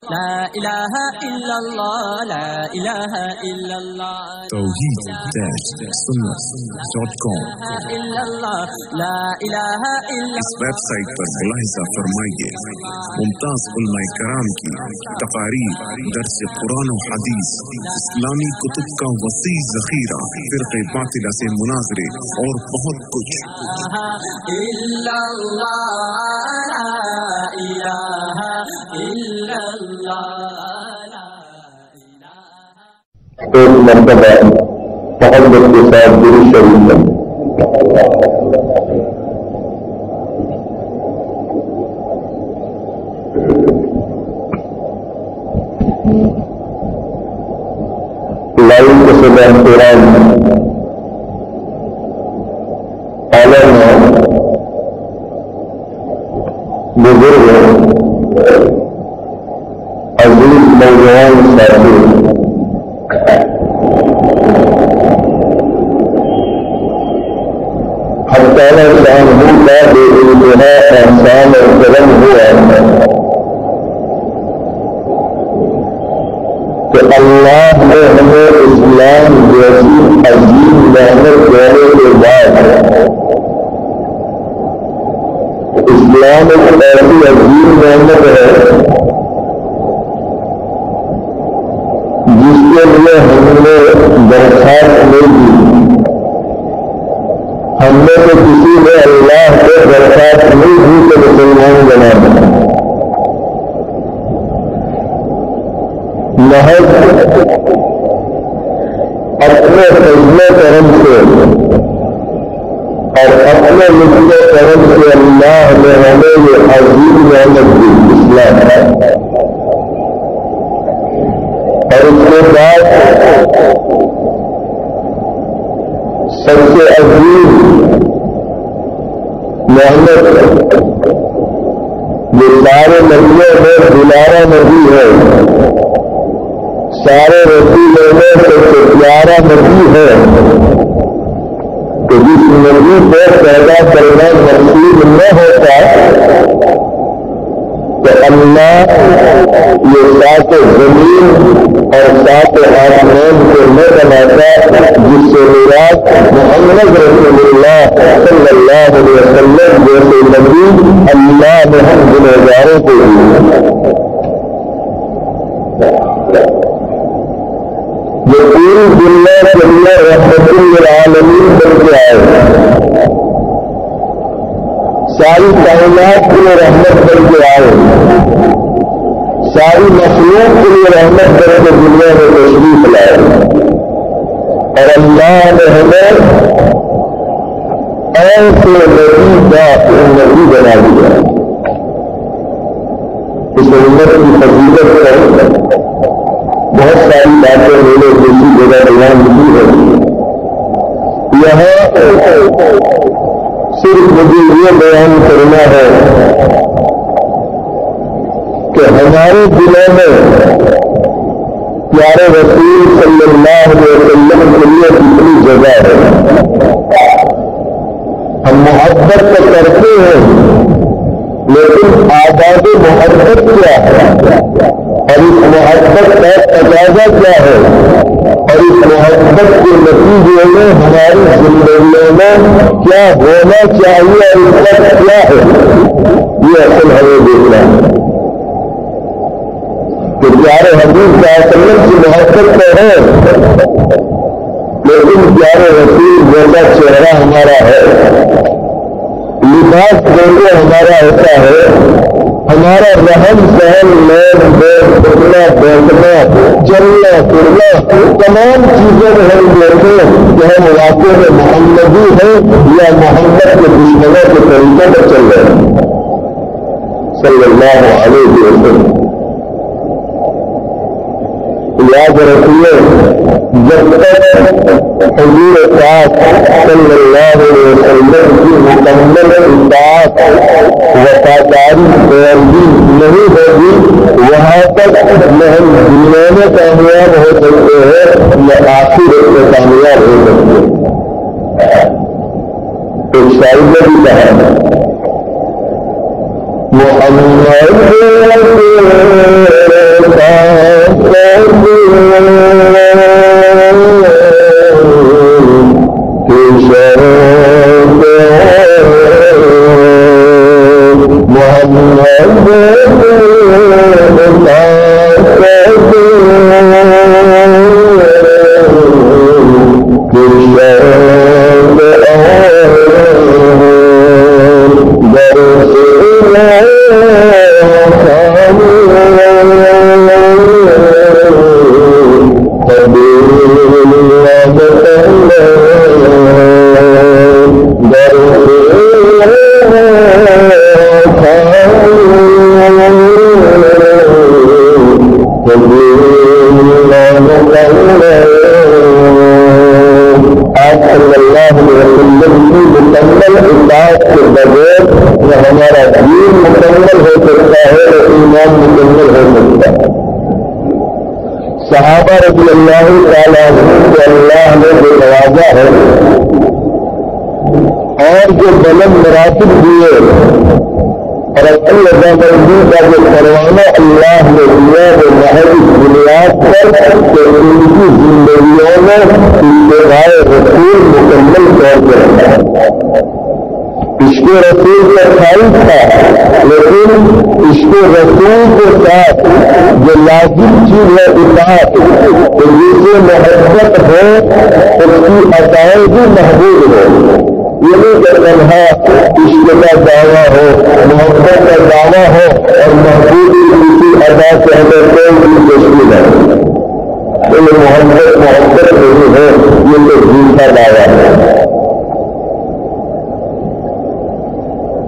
لا الہ الا اللہ لا الہ الا اللہ توحید-سنت.com لا الہ الا اس ویب سائٹ پر ملاحظہ فرمائیے ممتاز علماء کرام کی تقاریر، درس قرآن و حدیث، اسلامی کتب کا وسیع ذخیرہ، فرقہ باطلہ سے مناظرے اور بہت کچھ۔ الا اللہ لا الہ الا اللہ۔ ایک مرتبہ تحمد کے ساتھ درود شریف لائن کے سبب قرآن عالم بزرگ عزیز نوجوان ساتھی ہر تعالیٰ شان کا بے انتہا احسان اور کرم ہوا کہ اللہ نے ہمیں اسلام جیسی عظیم نعمت دینے کے بعد اسلام ایک ایسی عظیم نعمت ہے جس کے لیے ہم نے درخواست نہیں دی۔ ہم نے تو کسی نے اللہ سے درخواست نہیں دی کہ مسلمان بنا دیں، محض اپنے فضل کرم سے اور اپنے لطف کرم سے اللہ نے ہمیں یہ عظیم نعمت دی اسلام، اور اس کے بعد سب سے عظیم نعمت جو سارے نبیوں میں دلارا نبی ہے، سارے رسولوں میں سب سے پیارا نبی ہے، کہ جس نبی کو پیدا کرنا نصیب نہ ہوتا تو اللہ یہ سات زمین اور سات آسمان کو نہ بناتا، جس سے مراد محمد رسول اللہ صلی اللہ علیہ وسلم جیسے نبی اللہ نے ہم گنہگاروں کو دی۔ یہ پوری دنیا کے لیے رحمت للعالمین بن کے آئے، ساری کائنات کے لیے رحمت بن کے آئے، ساری مخلوق کے لیے رحمت بن کے دنیا میں تشریف لائے، اور اللہ نے ہمیں ایسے نبی کا نبی بنا دیا۔ اس امت کی فضیلت پر بہت ساری باتیں میں نے دوسری جگہ بیان کی ہے، یہاں صرف مجھے یہ بیان کرنا ہے کہ ہمارے دلوں میں پیارے رسول صلی اللہ علیہ وسلم کے لیے کتنی جگہ ہے۔ ہم محبت تو کرتے ہیں، لیکن آداب محبت کیا ہے، اور اس محبت کا تقاضا کیا ہے، اور اس محبت کے نتیجے میں ہماری زندگیوں میں کیا ہونا چاہیے اور اس کا کیا ہے، یہ اصل ہمیں دیکھنا ہے کہ پیارے حبیب صلی اللہ علیہ وسلم کی محبت تو ہے، لیکن پیارے رسول جیسا چہرہ ہمارا ہے، لباس جیسے ہمارا ہوتا ہے، ہمارا رہن سہن لین دین اٹھنا بیٹھنا چلنا پھرنا تمام چیزوں میں ہم دیکھیں کہ ہم واقع میں محمدی ہیں یا محمد کے دشمنوں کے طریقے پر چل رہے ہیں صلی اللہ علیہ وسلم۔ یاد رکھیے، جب تک حضور پاک صلی اللہ علیہ وسلم کی مکمل اطاعت وفاداری پیروی نہیں ہوگی، وہاں تک نہ ہم دنیا میں کامیاب ہو سکتے ہیں نہ آخرت میں کامیاب ہو سکتے ہیں۔ ایک شاعر نے بھی کہا محمد صحابہ رضی اللہ تعالیٰ عنہ کو اللہ نے جو نوازا ہے اور جو بلند مراتب دیے اور اپنی رضامندی کا جو پروانہ اللہ نے دیا وہ محض بنیاد پر کہ ان کی زندگیوں میں اتباع رسول مکمل طور پر رکھا۔ عشق رسول کا خواہش تھا لیکن عشق رسول کے ساتھ جو لازم چیز ہے اطاعت، تو جس سے محبت ہو اس کی عطائیں بھی محبوب ہو۔ یہ نہیں کہ تنہا عشق کا دعویٰ ہو، محبت کا دعویٰ ہو اور محبوب کی کسی ادا سے ہمیں کوئی بھی تشکیل ہے، یہ محبت نہیں ہے، یہ تو جھوٹا دعویٰ ہے۔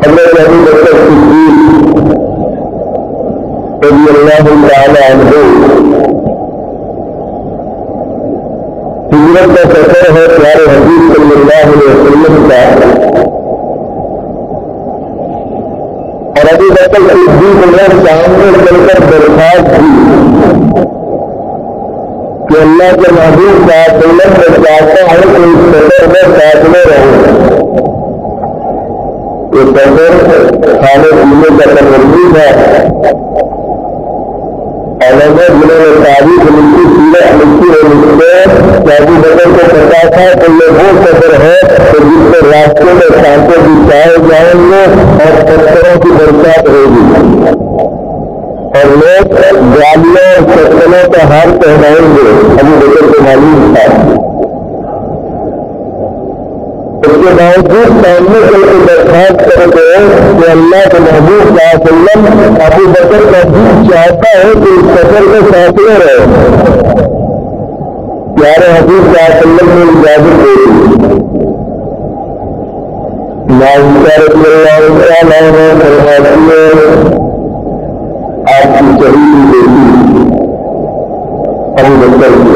حضرت ابو بکر صدیق رضی اللہ تعالی عنہ ہجرت کا سفر ہے پیارے حبیب صلی اللہ علیہ وسلم کا، اور ابو بکر صدیق نے سامنے چل کر درخواست کی کہ اللہ کے محبوب صلی اللہ علیہ وسلم میں چاہتا ہوں کہ اس سفر میں ساتھ میں رہوں۔ یہ سفر کھانے پینے کا تمرین ہے، اور جنہوں نے تاریخ لکھی سیرت لکھی ہے لکھتے کہ ابو بکر کو پتا تھا کہ یہ وہ سفر ہے کہ جس میں راستے میں سانسیں بچھائے جائیں گے اور پتھروں کی برسات ہوگی اور لوگ گالیوں اور چپلوں کا ہار پہنائیں گے۔ ابو بکر کو معلوم تھا، اس کے باوجود سامنے چل کے درخواست کر گئے کہ اللہ کے محبوب صلی اللہ علیہ وسلم ابو بکر کا دل چاہتا ہے کہ اس سفر میں ساتھ میں رہے۔ پیارے حبیب صلی اللہ علیہ وسلم نے اجازت دے دی۔ عائشہ رضی اللہ تعالیٰ عنہا فرماتی ہے آپ کی چہیتی بیٹی ابو بکر کی،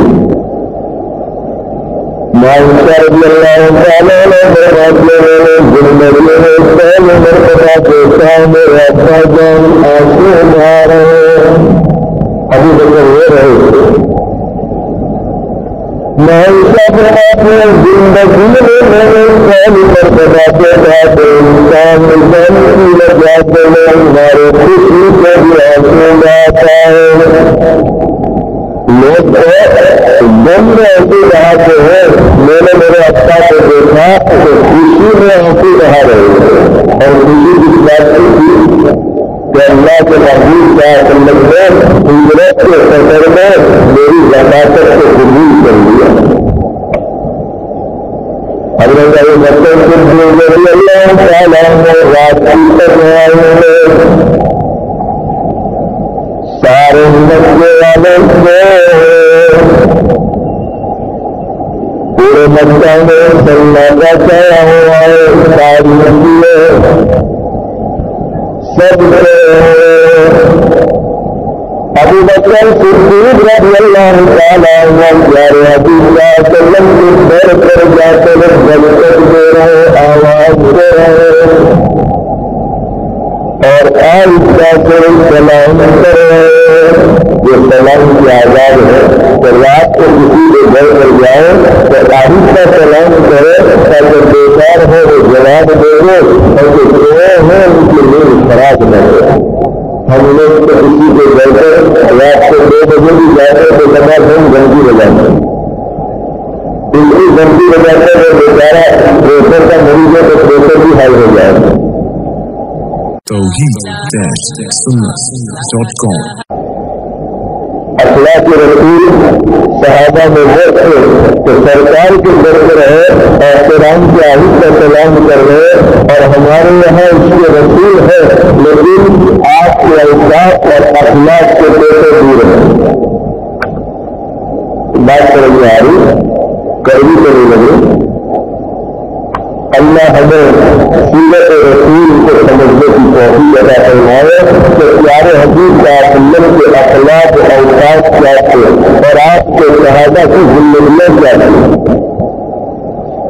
عائشہ رضی اللہ تعالیٰ عنہا فرماتی ہے زندگی میں پہلی مرتبہ دیکھا میرا ابا جان آنسو بہا رہے، ابو بکر رو رہے۔ عائشہ فرماتی ہے زندگی میں پہلی مرتبہ دیکھا تو انسان انسان کی وجہ سے ہمارے خوشی سے بھی آنسو بہاتا ہے۔ لوگ دم میں آنسو بہاتے ہیں، میں نے میرے ابا کو دیکھا تو خوشی میں آنسو بہا رہے ہیں، اور خوشی اس بات کی تھی کہ اللہ کے محبوب صلی اللہ علیہ وسلم نے ہجرت کے سفر میں میری زکات کو قبول کر لیا۔ حضرت ابو بکر صدیق رضی اللہ تعالیٰ عنہ رات کی تنہائی سارے مکے والے پورے مکہ میں سناٹا چھایا ہوا ہے، ساری مچھلی سب ابو بکر صدیق رضی اللہ تعالیٰ عنہ پیارے حبیب صلی اللہ علیہ وسلم کی در پر جاتے ہوئے جلسہ دے رہے، آواز دے رہے اور آہستہ سے سلام کر رہے۔ یہ سلام کی آزاد ہے کہ رات کو کسی کے گھر پر جائے تو آہستہ سلام کرے تاکہ بیکار ہو وہ جواب دے دے اور جو سوئے ہیں ان کی نیند خراب نہ ہو۔ ہم لوگ تو کسی کے گھر پر رات کو 2 بجے بھی جاتے تو کمر ہم گھنٹی بجاتے گھنٹی بجاتے ہیں بیچارہ پریشر کا مریض ہے تو پریشر بھی ہائی ہو جائے. توحید-sunnah.com اخلاق رسول صحابہ میں وہ تھے کہ سرکار کے در پر رہے احترام کے عہد کا سلام کر رہے اور ہمارے یہاں اس کے رسول ہے لیکن آپ کے الفاظ اور اخلاق کے پیسے دور ہیں. بات کرنے آ رہی کڑوی کرنے لگے. اللہ ہمیں سیرت رسول کو سمجھنے کی توفیق عطا فرمائے کہ پیارے حبیب کا سنت کے اخلاق و اوصاف کیا تھے اور آپ کے صحابہ کی زندگیاں کیا تھیں.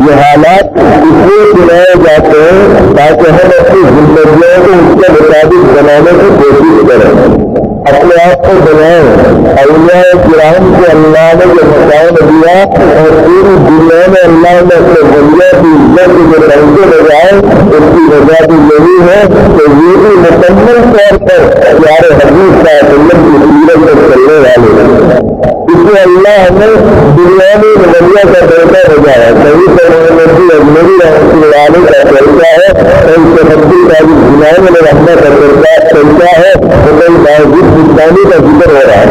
یہ حالات اس لیے بنائے جاتے ہیں تاکہ ہم اپنی زندگیوں کو اس کے مطابق بنانے کی کوشش کریں. اپنے آپ کو بنائیں. اولیاء کرام کو اللہ نے جو مقام دیا اور پوری دنیا میں اللہ نے اپنے بندوں کی عزت جو ٹنکے لگائے اس کی وجہ بھی یہی ہے کہ یہ بھی مکمل طور پر پیارے حبیب کا سنت کی سیرت پر چلنے والے ہیں. اس لیے اللہ ہمیں دنیا میں نظریہ کا طریقہ بجایا. صحیح طریقے اجمیری رحمۃ اللہ علیہ کا طریقہ ہے اور اس کے حبی کا بھی دنیا میں رہنے کا طریقہ ہے وہ باوجود اسلامی کا ذکر ہو رہا ہے.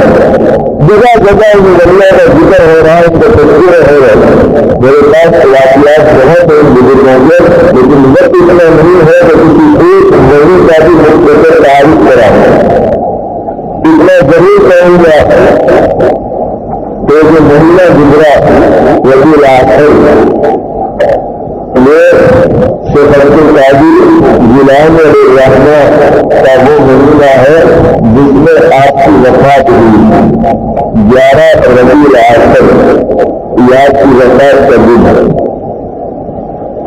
جگہ جگہ نظریہ کا ذکر ہو رہا ہے ان کا تصویر ہو رہا ہے. میرے پاس واقعات بہت ہیں بزرگوں کے لیکن وقت اتنا نہیں ہے کہ کسی ایک نظری کا بھی مختصر تعریف کرا ہے. اتنا ضرور کہوں گا کہ جو مہینہ گزرا وزیر آخر شیخ عبد القادر جیلانی الرحمہ کا وہ مہینہ ہے جس میں آپ کی وفات ہوئی. 11 ربیع الاخر یاد کی وفات کا دن ہے.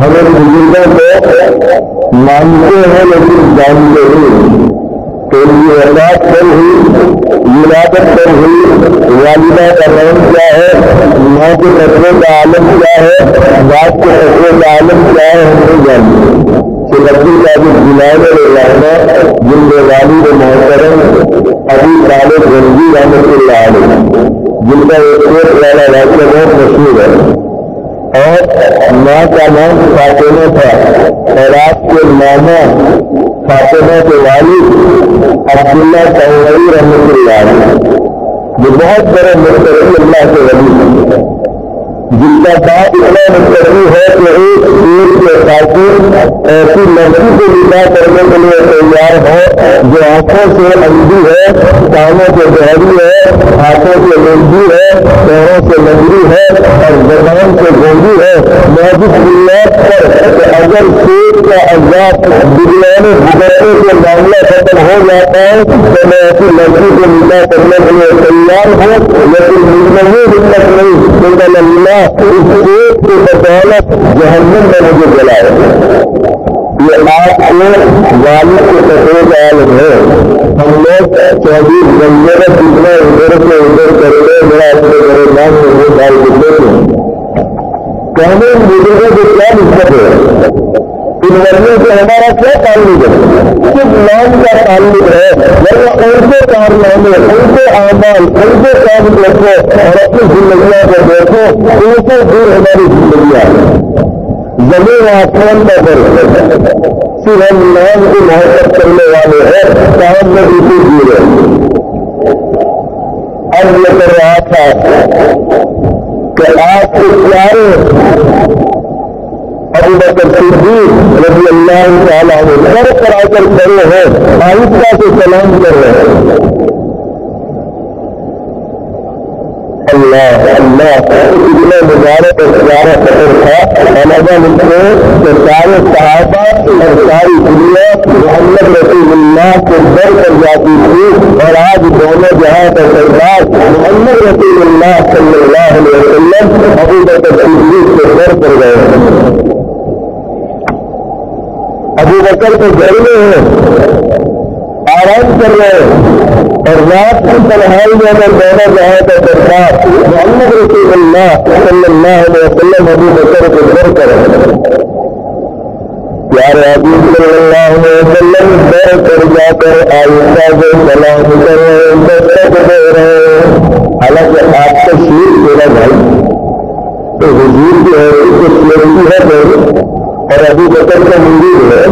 ہم ان بزرگوں کو مانتے ہیں لیکن جانتے نہیں کہ ان کی وفات کب ہوئی, ولادت کب ہوئی, والدہ کا نام کیا ہے, ماں کے نسلوں کا عالم کیا ہے, باپ کے نسلوں کا عالم کیا ہے, ہم نہیں جانتے. سلطی کا جو جیلانی الرحمہ جن کے والد محترم ابی طالب غنوی رحمۃ اللہ علیہ جن کا ایک والا واقعہ بہت مشہور ہے اور ماں کا نام فاطمہ تھا اور آپ کے ماما فاطمہ کے والد عبداللہ طوری رحمۃ اللہ علیہ جو بہت بڑے مستقی اللہ کے ولی جن کا باپ اتنا مستقی ہے کہ ایک شیر کے خاتون ایسی لڑکی کو نکاح کرنے کے لیے تیار ہو جو آنکھوں سے اندھی ہے, کانوں سے بہری ہے, ہاتھوں سے لنگی ہے, پیروں سے لنگڑی ہے اور زبان سے گونگی ہے. موجود بنیاد پر کہ اگر شیر کا عذاب دنیا میں گزرنے سے معاملہ ختم ہو جاتا ہے تو میں ایسی لڑکی کو نکاح کرنے کے لیے تیار ہوں, لیکن مجھے ہمت نہیں کہ اللہ اس ایک کی بدولت جہنم میں مجھے جلائے. یہ آپ کے والد کے سفید عالم ہے. ہم لوگ 24 گھنٹے میں کتنا ادھر سے ادھر کرتے میرا اپنے گھر نام میں وہ ڈال دیتے ہیں. کہنے بزرگوں کو کیا نسبت ہے, ان ورنوں سے ہمارا کیا تعلق ہے, صرف نام کا تعلق ہے. ورنہ ان کے کارنامے, ان کے اعمال, ان کے کام رکھو اور اپنی زندگیوں کو دیکھو, ان سے دور ہماری زندگیاں زمین آسمان کا فرق ہے. صرف ہم نام کی محبت کرنے والے ہیں, کام میں اسی دور ہے. اب یہ کر رہا تھا کہ آپ کے پیارے ابو بکر صدیق رضی اللہ تعالیٰ عنہ سر پر آ کر کھڑے ہیں, آہستہ سے سلام کر رہے ہیں. اللہ اللہ اتنا مبارک اور پیارا سفر تھا. علامہ لکھتے کہ سارے صحابہ اور ساری دنیا محمد رسول اللہ کے در پر جاتی تھی اور آج دونوں جہاں کا سردار محمد رسول اللہ صلی اللہ علیہ وسلم ابو بکر صدیق کے در پر گئے ہیں. ابو بکر کو گھر میں ہیں, آرام کر رہے ہیں اور رات کی تنہائی میں اگر دونوں جہاں کا سردار محمد رسول اللہ صلی اللہ علیہ وسلم ابو بکر کو گھر کریں. پیارے حبیب صلی اللہ علیہ وسلم بیٹھ کر جا کر آئشہ کو سلام کر رہے دستک دے رہے. حالانکہ آپ کا شیر میرا بھائی تو حضور کی حیثیت کو سیرتی ہے اور ابو بکر کا منظور ہے.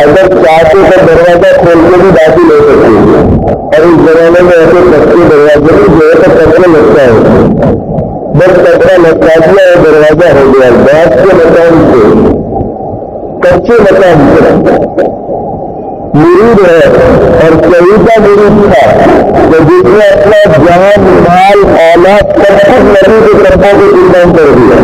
اگر چاہتے تو دروازہ کھول کے بھی داخل ہو سکتے ہیں اور اس زمانے میں ایسے کچے دروازے میں جو ہے تو کپڑا لگتا ہے بس کپڑا لگتا دیا اور دروازہ ہو گیا. بات کے مکان سے کچے مکان سے مرید ہے اور شہیدہ مرید تھا تو جس نے اپنا جان مال اولاد سب کچھ نبی کے قدموں کو قربان کر دیا.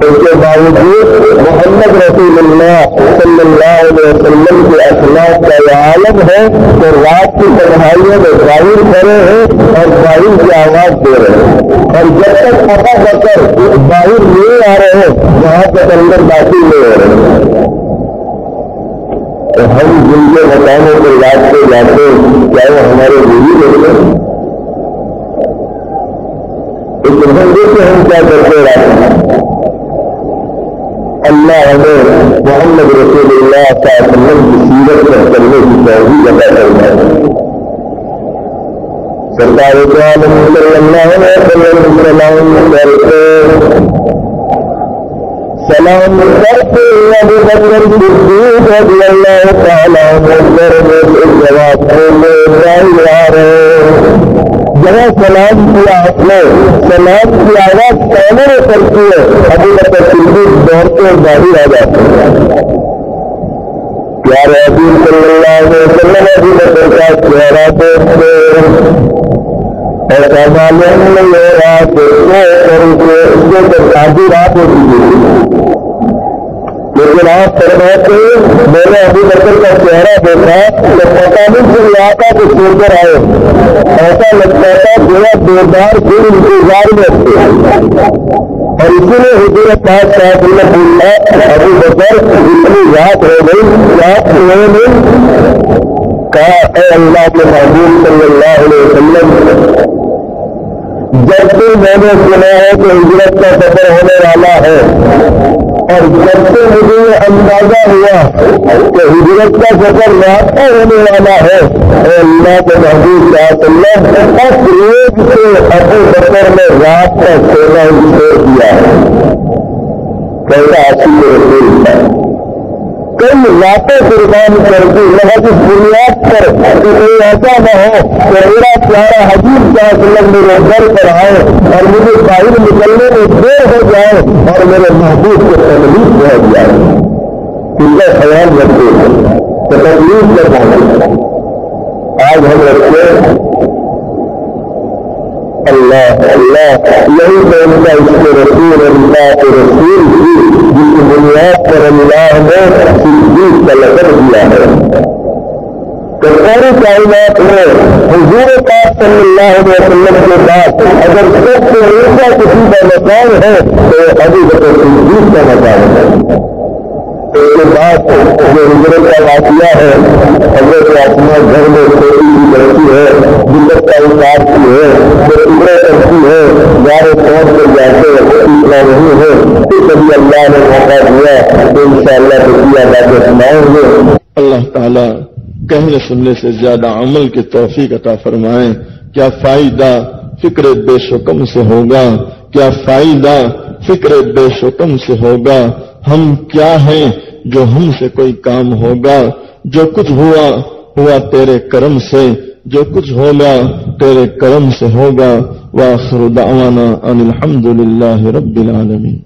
اس کے باوجود محمد رسول اللہ صلی اللہ علیہ وسلم کے اخلاق کا یہ عالم ہے کہ رات کی تنہائیوں میں ظاہر کرے ہیں اور ظاہر کی آواز دے رہے ہیں اور جب تک ابو بکر ظاہر نہیں آ رہے ہیں وہاں تک اندر داخل نہیں ہو رہے ہیں. تو ہم جن کے مکانوں کے یاد سے جاتے ہیں کیا وہ ہمارے دلی ہوتے ہیں؟ لیکن ہم دیکھتے ہم کیا کرتے رہتے ہیں. اللہ ہمیں محمد رسول اللہ صلی اللہ علیہ وسلم کی سیرت میں چلنے کی توفیق عطا فرمائے. سرکار دو عالم صلی اللہ علیہ وسلم کرتے سلام کرتے ابو بکر صدیق رضی اللہ تعالیٰ عنہ میں جواب دینے نہیں آ رہے. جہاں سلام کیا آپ نے سلام کی آواز کہنے میں کرتی ہے ابو بکر صدیق دوڑتے باہر آ جاتے ہیں. پیارے حبیب صلی اللہ علیہ وسلم ابو بکر کا چہرہ دیکھتے ایسا معلوم نہیں ہو رہا کہ اس کے تعبیر آپ ہوتی ہے لیکن آپ فرماتے میں نے ابو بکر کا چہرہ دیکھا تو پتہ نہیں پھر علاقہ کو چھوڑ کر آئے. ایسا لگتا تھا بڑا بیدار دن انتظار میں تھے اور اسی لیے حضور پاک صاحب نے بولا ابو بکر اتنی رات ہو گئی رات ہونے میں کہا اے اللہ کے محبوب صلی اللہ علیہ وسلم جب بھی میں نے سنا ہے کہ ہجرت کا سفر ہونے والا ہے اور جب سے مجھے یہ اندازہ ہوا کہ ہجرت کا سفر رات کا ہونے والا ہے اے اللہ کے محبوب صلی اللہ علیہ وسلم اس ایک سے ابو بکر نے رات کا سونا چھوڑ دیا ہے. کیسا عاشق رسول تھا کئی راتیں قربان کر دی لہذا اس بنیاد پر کہ کوئی ایسا نہ ہو کہ میرا پیارا حبیب صلی اللہ علیہ وسلم میرے گھر پر آئے اور مجھے باہر نکلنے میں دیر ہو جائے اور میرے محبوب کو تکلیف پہنچ جائے. اس کا خیال رکھتے ہیں تو تکلیف نہ پہنچے. آج ہم رکھتے اللہ اللہ یہی تو ان کا اس کے رسول اللہ کے رسول کی جس کی بنیاد پر اللہ نے صدیق کا لقب دیا ہے. تو ساری کائنات میں حضور پاک صلی اللہ علیہ وسلم کے بعد اگر سب سے اونچا کسی کا مقام ہے تو ابو بکر صدیق کا مقام ہے. اس کے بعد جو ہجرت کا واقعہ ہے حضرت اسماء گھر میں چھوٹی سی لڑکی ہے جلت کا انکار کی ہے جو ٹکڑے کرتی ہے گارے پہنچ کر جاتے اتنا نہیں ہے پھر کبھی اللہ نے موقع دیا تو انشاءاللہ بقیہ باتیں سنائیں گے. اللہ تعالیٰ کہنے سننے سے زیادہ عمل کی توفیق عطا فرمائیں. کیا فائدہ فکر بے شکم سے ہوگا, کیا فائدہ فکر بے شکم سے ہوگا. ہم کیا ہیں جو ہم سے کوئی کام ہوگا, جو کچھ ہوا ہوا تیرے کرم سے, جو کچھ ہوگا تیرے کرم سے ہوگا. وآخر دعوانا ان الحمد للہ رب العالمین.